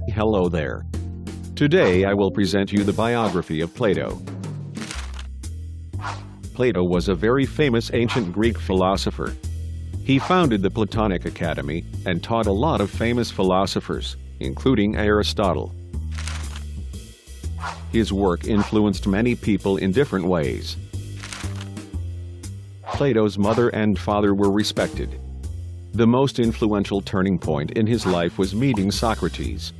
Hello there. Today I will present you the biography of Plato. Plato was a very famous ancient Greek philosopher. He founded the Platonic Academy and taught a lot of famous philosophers, including Aristotle. His work influenced many people in different ways. Plato's mother and father were respected. The most influential turning point in his life was meeting Socrates.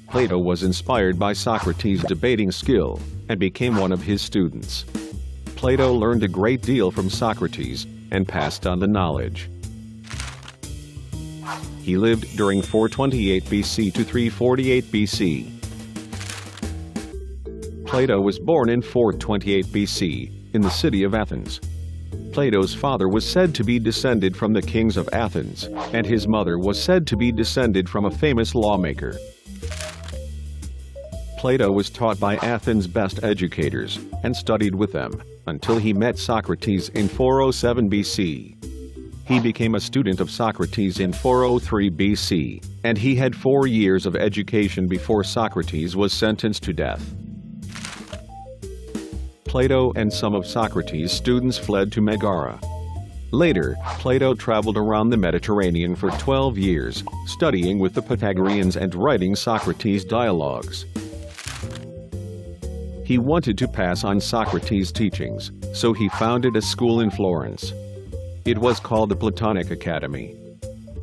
Plato was inspired by Socrates' debating skill and became one of his students. Plato learned a great deal from Socrates and passed on the knowledge. He lived during 428 BC to 348 BC. Plato was born in 428 BC in the city of Athens. Plato's father was said to be descended from the kings of Athens, and his mother was said to be descended from a famous lawmaker. Plato was taught by Athens' best educators and studied with them until he met Socrates in 407 BC. He became a student of Socrates in 403 BC, and he had 4 years of education before Socrates was sentenced to death. Plato and some of Socrates' students fled to Megara. Later, Plato traveled around the Mediterranean for 12 years, studying with the Pythagoreans and writing Socrates' dialogues. He wanted to pass on Socrates' teachings, so he founded a school in Florence. It was called the Platonic Academy.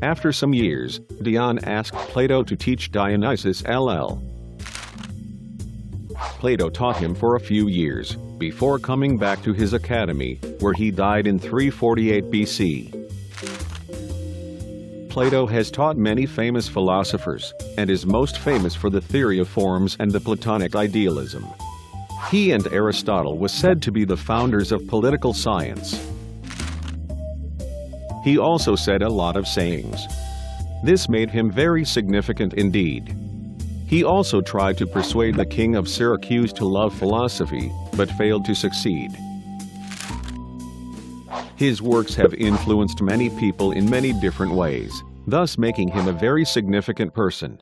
After some years, Dion asked Plato to teach Dionysius LL. Plato taught him for a few years, before coming back to his academy, where he died in 348 BC. Plato has taught many famous philosophers, and is most famous for the theory of forms and the Platonic idealism. He and Aristotle was said to be the founders of political science. He also said a lot of sayings. This made him very significant indeed. He also tried to persuade the king of Syracuse to love philosophy, but failed to succeed. His works have influenced many people in many different ways, thus making him a very significant person.